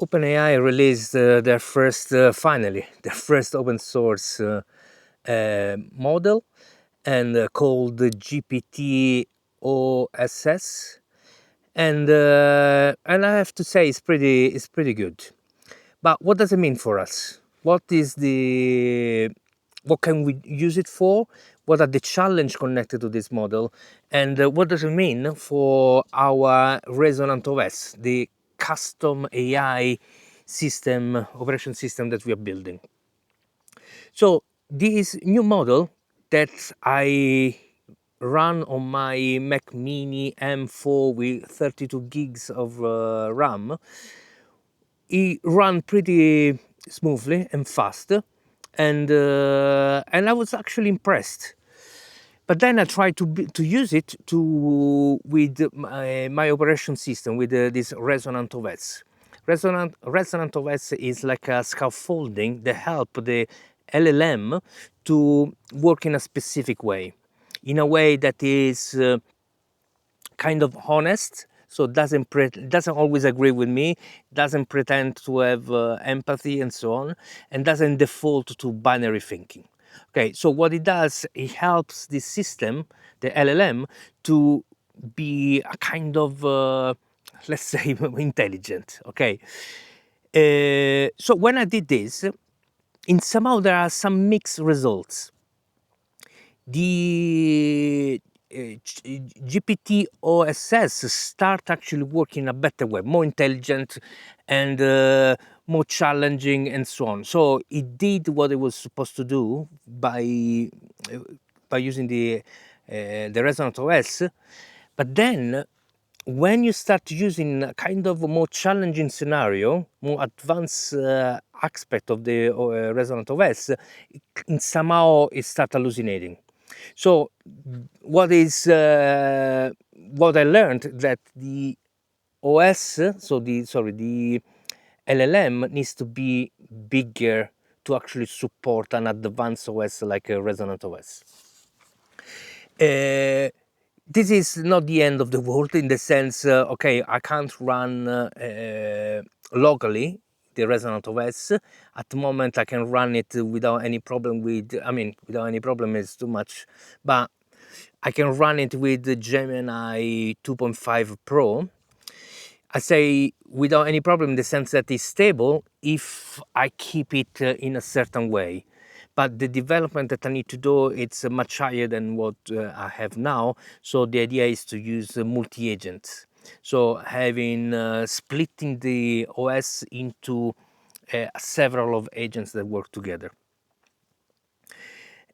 OpenAI released finally, their first open source model, and called the GPT OSS, and I have to say it's pretty good. But what does it mean for us? What can we use it for? What are the challenges connected to this model? And what does it mean for our Resonant OS, the custom AI operation system that we are building? So this new model that I run on my Mac Mini M4 with 32 gigs of RAM, it ran pretty smoothly and fast, and I was actually impressed. But then I tried to use it with my operation system with this Resonant OS. Resonant OS is like a scaffolding that help the LLM to work in a specific way, in a way that is kind of honest, so doesn't always agree with me, doesn't pretend to have empathy and so on, and doesn't default to binary thinking. Okay, so what it does, it helps the system, the LLM, to be a kind of let's say intelligent. Okay, so when I did this, in somehow there are some mixed results. The GPT OSS start actually working in a better way, more intelligent and more challenging and so on. So it did what it was supposed to do by using the Resonant OS. But then when you start using a kind of a more challenging scenario, more advanced aspect of the Resonant OS, somehow it starts hallucinating. So what I learned, that the OS, the LLM needs to be bigger to actually support an advanced OS like a Resonant OS. This is not the end of the world, in the sense, okay, I can't run locally the Resonant OS. At the moment, I can run it without any problem without any problem is too much, but I can run it with the Gemini 2.5 Pro. I say without any problem in the sense that it's stable if I keep it in a certain way. But the development that I need to do, it's much higher than what I have now. So the idea is to use multi-agents. So having splitting the OS into several of agents that work together.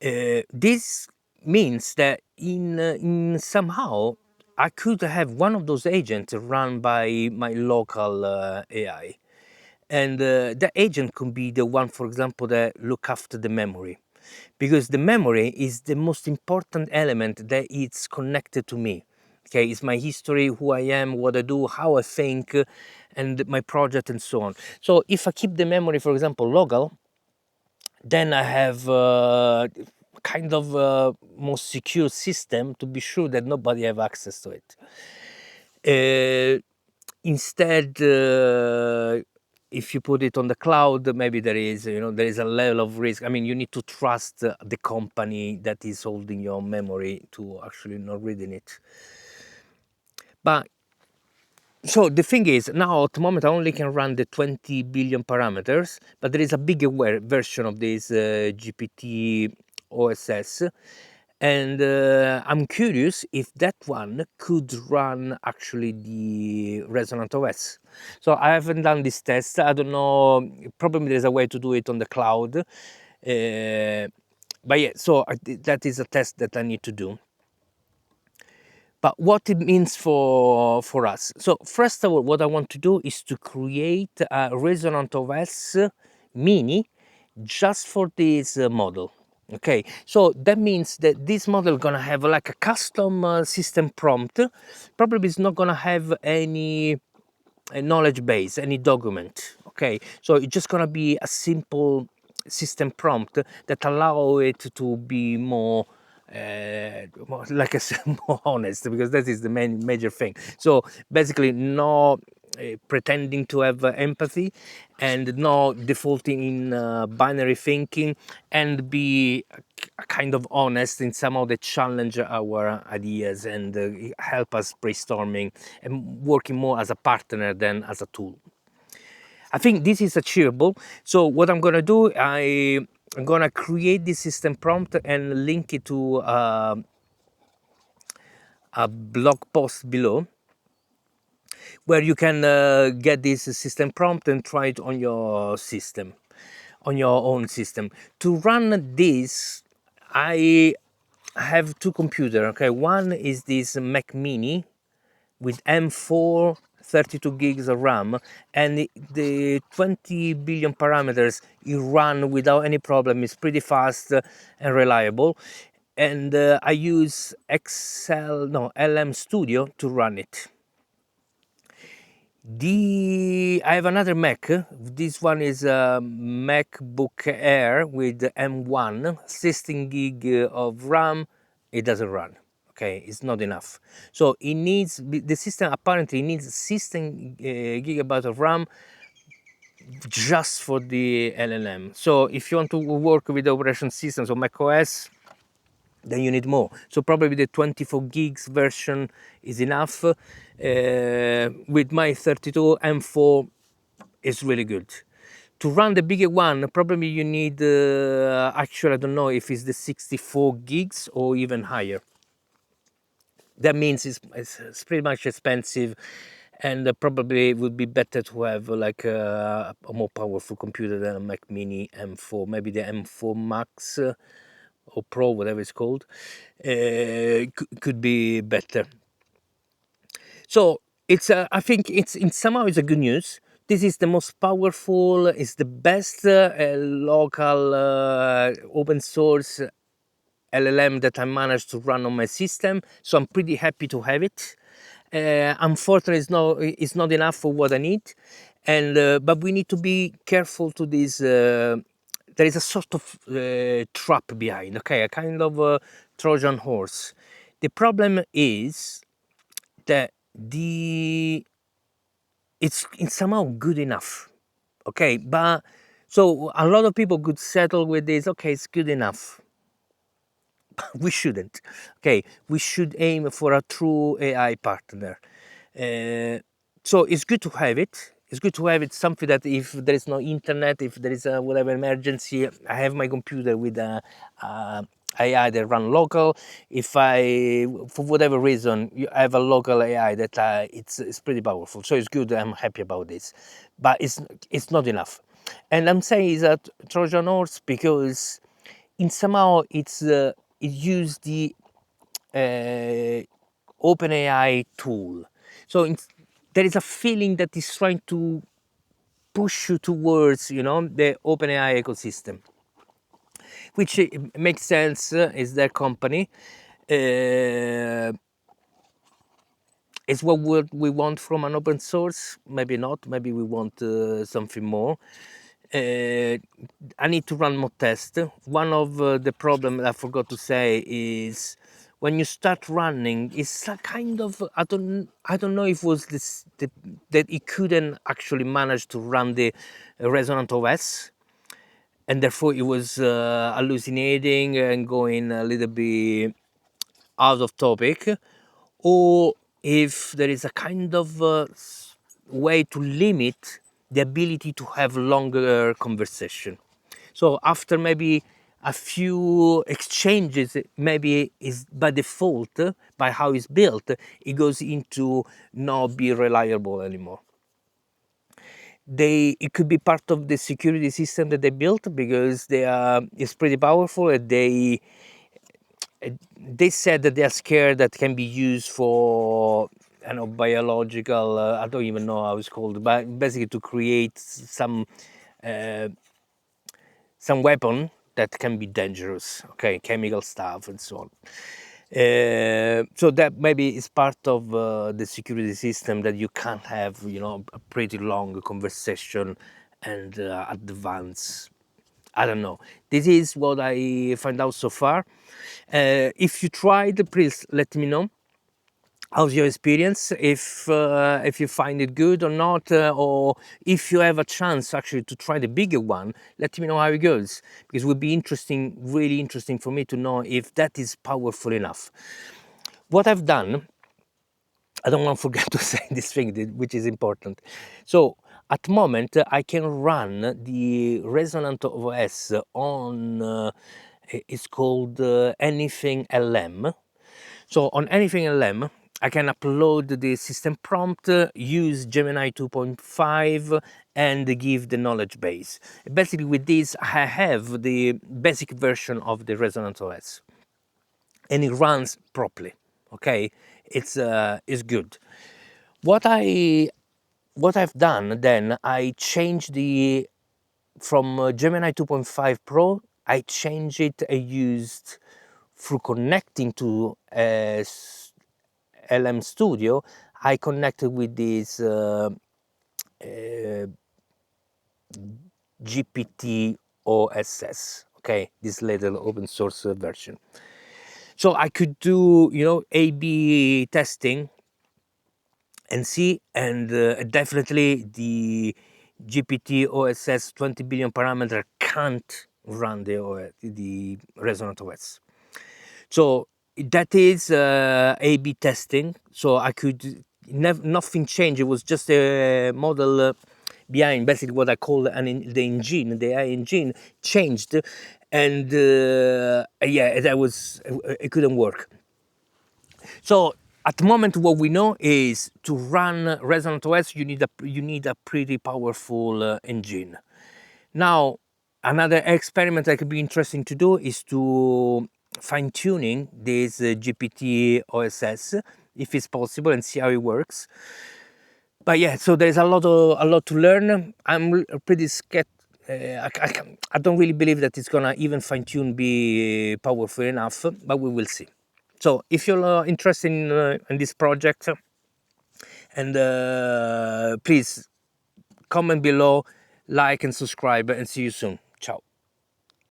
This means that in somehow I could have one of those agents run by my local AI, and the agent could be the one, for example, that look after the memory, because the memory is the most important element that is connected to me. Okay, it's my history, who I am, what I do, how I think, and my project and so on. So if I keep the memory, for example, local, then I have kind of a more secure system to be sure that nobody have access to it. Instead, if you put it on the cloud, maybe there is a level of risk. I mean, you need to trust the company that is holding your memory to actually not reading it. But so the thing is, now at the moment I only can run the 20 billion parameters, but there is a bigger version of this GPT OSS, and I'm curious if that one could run actually the Resonant OS. So I haven't done this test. I don't know. Probably there's a way to do it on the cloud, but yeah. So that is a test that I need to do. But what it means for us. So first of all, what I want to do is to create a Resonant OS mini just for this model. Okay, so that means that this model gonna have like a custom system prompt. Probably it's not gonna have any knowledge base, any document. Okay, so it's just gonna be a simple system prompt that allow it to be more like I said, more honest, because that is the major thing. So basically, no pretending to have empathy and not defaulting in binary thinking, and be a kind of honest in somehow that challenge our ideas and help us brainstorming and working more as a partner than as a tool. I think this is achievable. So what I'm gonna do, I'm gonna create this system prompt and link it to a blog post below, where you can get this system prompt and try it on your system, on your own system. To run this, I have two computers. Okay, one is this Mac Mini with M4, 32 gigs of RAM, and the 20 billion parameters you run without any problem. It's pretty fast and reliable. And I use LM Studio to run it. I have another Mac. This one is a MacBook Air with M1, 16 gig of RAM. It doesn't run. Okay, it's not enough. So it needs, the system apparently needs 16 gigabytes of RAM just for the LLM. So if you want to work with the operation systems of macOS, then you need more. So probably the 24 gigs version is enough. With my 32 M4 is really good. To run the bigger one, probably you need, actually I don't know if it's the 64 gigs or even higher. That means it's pretty much expensive, and probably it would be better to have like a more powerful computer than a Mac Mini M4, maybe the M4 Max or Pro, whatever it's called, could be better. So it's I think it's in somehow it's a good news. This is the most powerful, it's the best local open source LLM that I managed to run on my system. So I'm pretty happy to have it. Unfortunately, it's not enough for what I need, and but we need to be careful to this. There is a sort of trap behind, okay, a kind of Trojan horse. The problem is that it's somehow good enough, okay, but so a lot of people could settle with this. Okay, it's good enough. We shouldn't. Okay, we should aim for a true AI partner. So it's good to have it. It's good to have it, something that if there is no internet, if there is a whatever emergency, I have my computer with a AI that run local. If I, for whatever reason, you have a local AI that it's pretty powerful. So it's good. I'm happy about this, but it's not enough. And I'm saying is that Trojan Horse because in somehow it used the OpenAI tool. So there is a feeling that is trying to push you towards, the OpenAI ecosystem, which makes sense. Is their company. It's what we want from an open source. Maybe not. Maybe we want something more. I need to run more tests. One of the problems I forgot to say is when you start running, it's a kind of I don't know if it was that it couldn't actually manage to run the Resonant OS, and therefore it was hallucinating and going a little bit out of topic, or if there is a kind of way to limit the ability to have longer conversation. So after maybe a few exchanges, maybe is by default, by how it's built, it goes into not be reliable anymore. It could be part of the security system that they built because it's pretty powerful, and they said that they are scared that can be used for biological, I don't even know how it's called, but basically to create uh, some weapon that can be dangerous, okay, chemical stuff and so on. So that maybe is part of the security system, that you can't have a pretty long conversation and advance. I don't know. This is what I find out so far. If you tried, please let me know. how's your experience, if you find it good or not, or if you have a chance actually to try the bigger one, let me know how it goes, because it would be interesting, really interesting for me to know if that is powerful enough. What I've done, I don't want to forget to say this thing, which is important. So at the moment, I can run the Resonant OS on, it's called Anything LM. So on Anything LM, I can upload the system prompt, use Gemini 2.5, and give the knowledge base. Basically, with this, I have the basic version of the Resonant OS, and it runs properly. Okay, it's good. What I've done then, I changed the from Gemini 2.5 Pro. I changed it. I used through connecting to LM Studio. I connected with this GPT OSS. Okay, this little open source version. So I could do, A/B testing and see, and definitely the GPT OSS 20 billion parameter can't run the Resonant OS. So that is A/B testing. So I could nothing changed. It was just a model behind, basically what I call the engine, the AI engine changed, and yeah, it couldn't work. So at the moment, what we know is to run Resonant OS, you need a pretty powerful engine. Now, another experiment that could be interesting to do is to fine-tuning this GPT OSS, if it's possible, and see how it works. But yeah, so there's a lot to learn. I'm pretty scared. I don't really believe that it's gonna even fine-tune be powerful enough, but we will see. So if you're interested in this project, and please comment below, like and subscribe, and see you soon. Ciao.